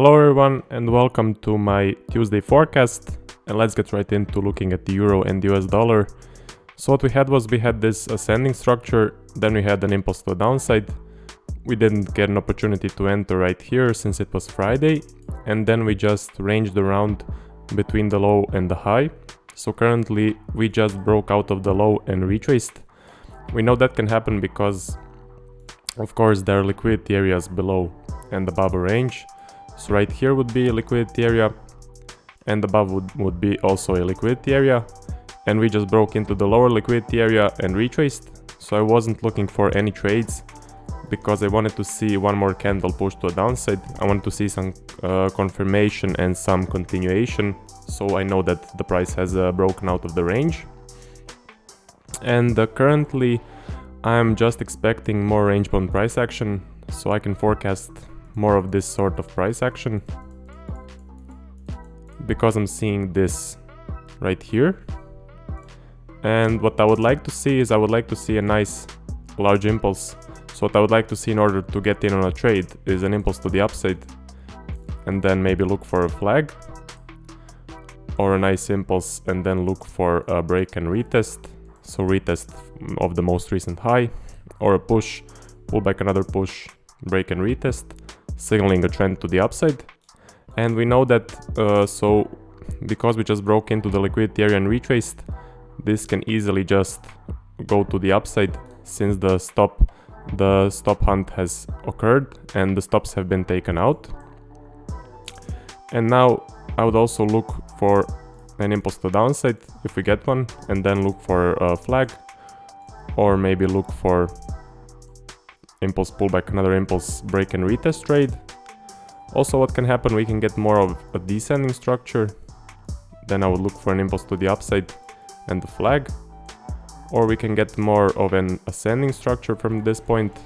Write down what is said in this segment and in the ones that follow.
Hello everyone and welcome to my Tuesday forecast, and let's get right into looking at the euro and the US dollar. So what we had this ascending structure, then we had an impulse to the downside. We didn't get an opportunity to enter right here since it was Friday, and then we just ranged around between the low and the high. So currently we just broke out of the low and retraced. We know that can happen because of course there are liquidity areas below and above a range. So right here would be a liquidity area, and above would be also a liquidity area, and we just broke into the lower liquidity area and retraced. So I wasn't looking for any trades because I wanted to see one more candle push to the downside. I wanted to see some confirmation and some continuation, so I know that the price has broken out of the range. And currently I'm just expecting more range bound price action, so I can forecast more of this sort of price action because I'm seeing this right here. And what I would like to see is a nice large impulse. So what I would like to see in order to get in on a trade is an impulse to the upside, and then maybe look for a flag, or a nice impulse and then look for a break and retest. So retest of the most recent high, or a push, pull back another push, break and retest, signaling a trend to the upside. And we know that so because we just broke into the liquidity area and retraced, this can easily just go to the upside since the stop hunt has occurred and the stops have been taken out. And now I would also look for an impulse to the downside if we get one, and then look for a flag, or maybe look for impulse pullback, another impulse break and retest trade. Also what can happen, we can get more of a descending structure, then I would look for an impulse to the upside and the flag, or we can get more of an ascending structure from this point,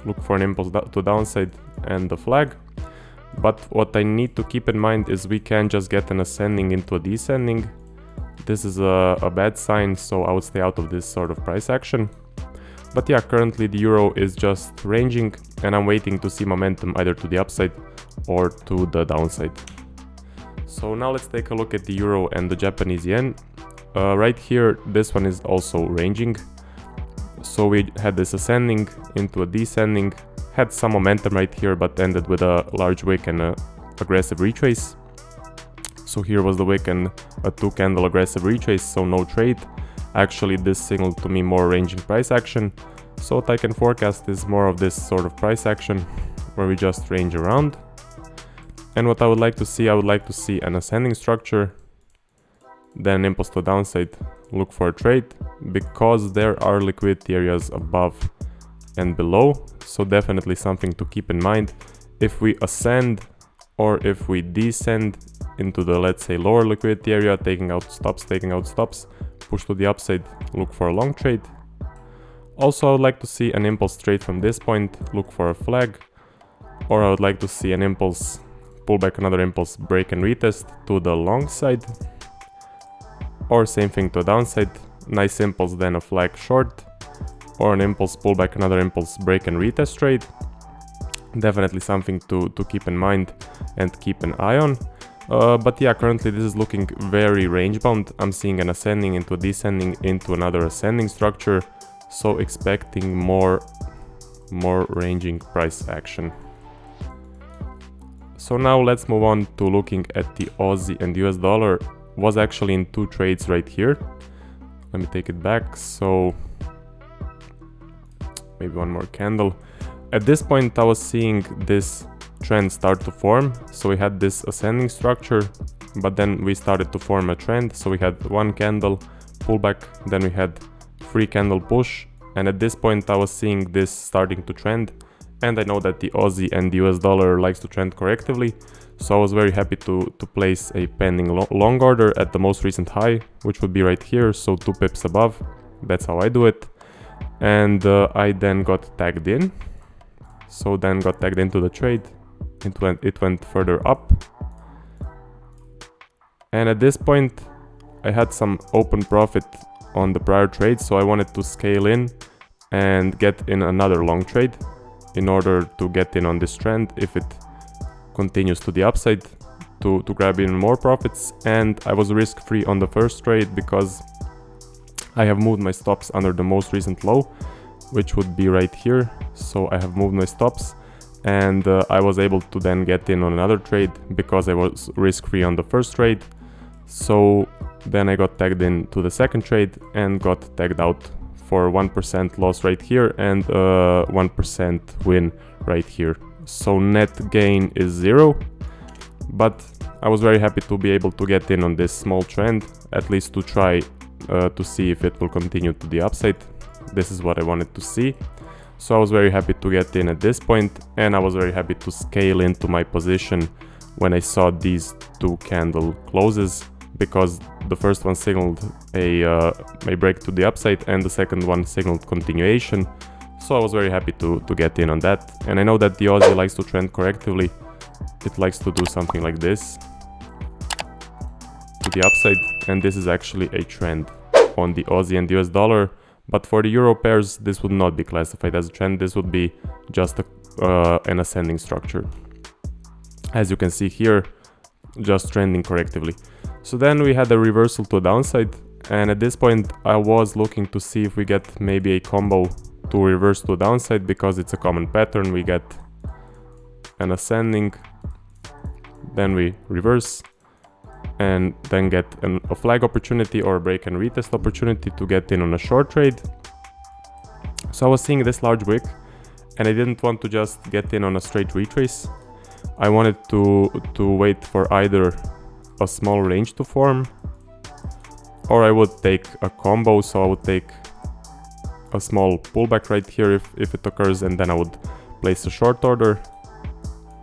look for an impulse to downside and the flag. But what I need to keep in mind is we can't just get an ascending into a descending. This is a bad sign, so I would stay out of this sort of price action. But yeah, currently the euro is just ranging, and I'm waiting to see momentum either to the upside or to the downside. So now let's take a look at the euro and the Japanese yen. Right here, this one is also ranging. So we had this ascending into a descending, had some momentum right here, but ended with a large wick and a aggressive retrace. So here was the wick and a 2-candle aggressive retrace, so no trade. Actually, this signaled to me more ranging price action. So what I can forecast is more of this sort of price action where we just range around. And what I would like to see an ascending structure, then impulse to downside, look for a trade, because there are liquidity areas above and below. So definitely something to keep in mind. If we ascend or if we descend into the, let's say, lower liquidity area, taking out stops, push to the upside, look for a long trade. Also, I would like to see an impulse trade from this point, look for a flag, or I would like to see an impulse, pull back another impulse, break and retest to the long side, or same thing to the downside, nice impulse, then a flag short, or an impulse, pull back another impulse, break and retest trade. Definitely something to keep in mind and keep an eye on. But yeah, currently this is looking very range bound. I'm seeing an ascending into a descending into another ascending structure, so expecting more ranging price action. So now let's move on to looking at the Aussie and US dollar. Was actually in 2 trades right here. Let me take it back. So maybe one more candle. At this point I was seeing this trend start to form. So we had this ascending structure, but then we started to form a trend. So we had 1 candle pullback, then we had 3 candle push, and at this point I was seeing this starting to trend. And I know that the Aussie and the US dollar likes to trend correctively, so I was very happy to place a pending long order at the most recent high, which would be right here, so 2 pips above. That's how I do it. And I then got tagged in. So then got tagged into the trade. It went further up. And at this point I had some open profit on the prior trade, so I wanted to scale in and get in another long trade in order to get in on this trend if it continues to the upside to grab even more profits. And I was risk-free on the first trade because I have moved my stops under the most recent low, which would be right here. So I have moved my stops, and I was able to then get in on another trade because I was risk-free on the first trade. So then I got tagged into the second trade and got tagged out for 1% loss right here and 1% win right here. So net gain is 0, but I was very happy to be able to get in on this small trend, at least to try to see if it will continue to the upside. This is what I wanted to see. So I was very happy to get in at this point, and I was very happy to scale into my position when I saw these two candle closes, because the first one signaled a break to the upside and the second one signaled continuation. So I was very happy to get in on that. And I know that the Aussie likes to trend correctively. It likes to do something like this to the upside, and this is actually a trend on the Aussie and US dollar. But for the Euro pairs, this would not be classified as a trend. This would be just an ascending structure. As you can see here, just trending correctively. So then we had a reversal to the downside, and at this point I was looking to see if we get maybe a combo to reverse to the downside, because it's a common pattern. We get an ascending, then we reverse, and then get a flag opportunity or a break and retest opportunity to get in on a short trade. So I was seeing this large wick, and I didn't want to just get in on a straight retrace. I wanted to wait for either a small range to form, or I would take a combo. So I would take a small pullback right here if it occurs, and then I would place a short order.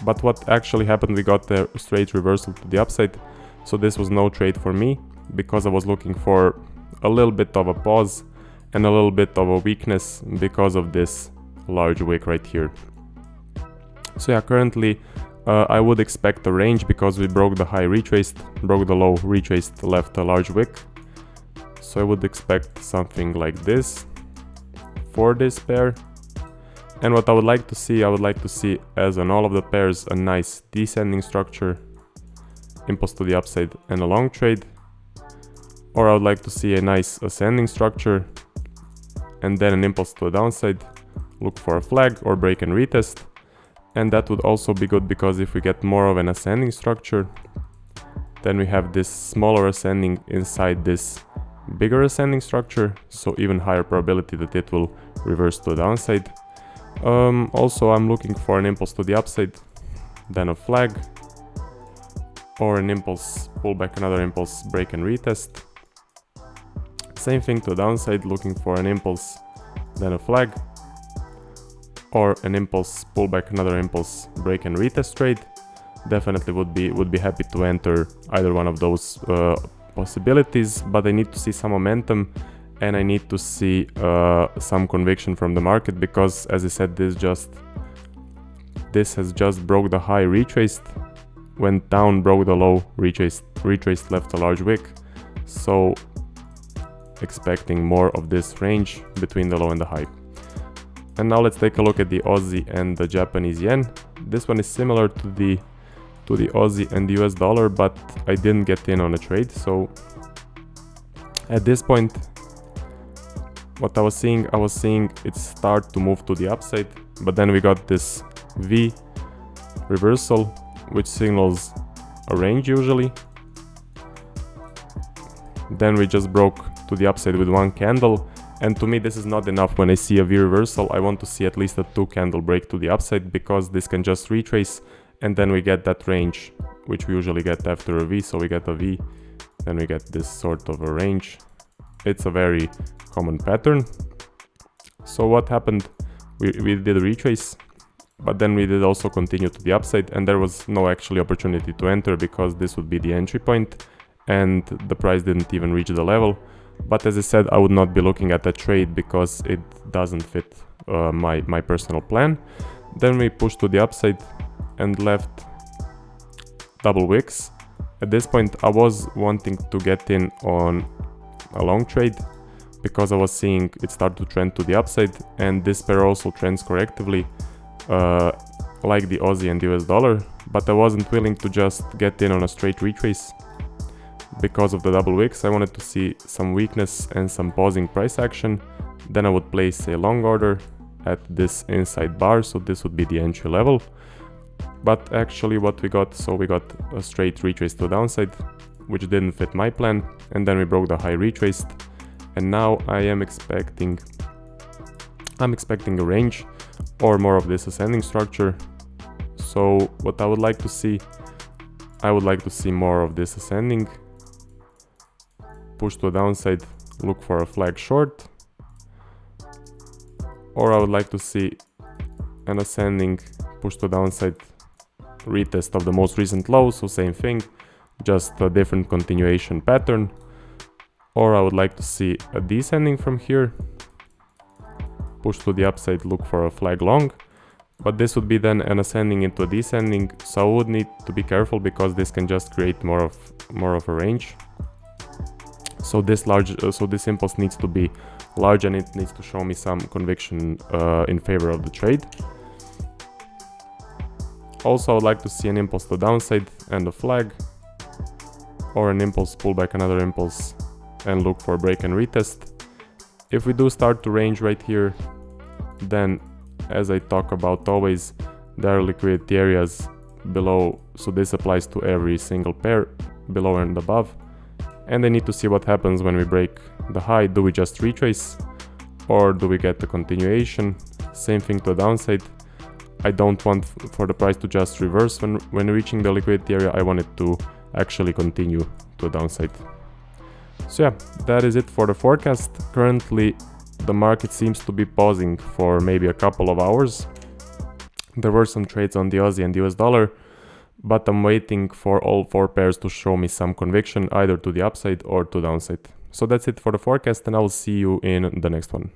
But what actually happened, we got a straight reversal to the upside. So this was no trade for me, because I was looking for a little bit of a pause and a little bit of a weakness because of this large wick right here. So yeah, currently I would expect a range, because we broke the high, retraced, broke the low, retraced, left a large wick. So I would expect something like this for this pair. And what I would like to see, as on all of the pairs, a nice descending structure, impulse to the upside and a long trade. Or I would like to see a nice ascending structure and then an impulse to the downside, look for a flag or break and retest. And that would also be good, because if we get more of an ascending structure, then we have this smaller ascending inside this bigger ascending structure, so even higher probability that it will reverse to the downside. Also, I'm looking for an impulse to the upside, then a flag, or an impulse, pull back, another impulse, break and retest. Same thing to the downside, looking for an impulse, then a flag, or an impulse, pull back, another impulse, break and retest trade. Definitely would be happy to enter either one of those possibilities, but I need to see some momentum, and I need to see some conviction from the market, because as I said, this has just broke the high, retraced, went down, broke the low, retraced, left a large wick. So expecting more of this range between the low and the high. And now let's take a look at the Aussie and the Japanese yen. This one is similar to the Aussie and the US dollar, but I didn't get in on a trade. So at this point, what I was seeing it start to move to the upside, but then we got this V reversal, which signals a range usually. Then we just broke to the upside with one candle, and to me this is not enough. When I see a V reversal, I want to see at least a 2 candle break to the upside, because this can just retrace, and then we get that range, which we usually get after a V. So we get a V, then we get this sort of a range. It's a very common pattern. So what happened, we did a retrace, but then we did also continue to the upside, and there was no actually opportunity to enter, because this would be the entry point, and the price didn't even reach the level. But as I said, I would not be looking at that trade, because it doesn't fit my personal plan. Then we pushed to the upside and left double wicks. At this point I was wanting to get in on a long trade, because I was seeing it start to trend to the upside, and this pair also trends correctively like the Aussie and US dollar. but I wasn't willing to just get in on a straight retrace because of the double wicks. I wanted to see some weakness and some pausing price action. Then I would place a long order at this inside bar, so this would be the entry level. But actually what we got, so we got a straight retrace to the downside, which didn't fit my plan, and then we broke the high retraced, and now I'm expecting a range or more of this ascending structure. So what I would like to see, I would like to see more of this ascending, push to the downside, look for a flag short, or I would like to see an ascending, push to the downside, retest of the most recent low, so same thing, just a different continuation pattern. Or I would like to see a descending from here, push to the upside, look for a flag long, but this would be then an ascending into a descending, so I would need to be careful because this can just create more of a range. So this impulse needs to be large and it needs to show me some conviction in favor of the trade. Also, I would like to see an impulse to the downside and a flag, or an impulse pull back another impulse and look for break and retest. If we do start to range right here, then as I talk about always, there are liquidity areas below, so this applies to every single pair below and above, and I need to see what happens when we break the high. Do we just retrace or do we get the continuation? Same thing to the downside. I don't want for the price to just reverse when reaching the liquidity area. I want it to actually continue to the downside. So yeah, that is it for the forecast. Currently the market seems to be pausing for maybe a couple of hours. There were some trades on the Aussie and US dollar, but I'm waiting for all four pairs to show me some conviction either to the upside or to the downside. So that's it for the forecast, and I will see you in the next one.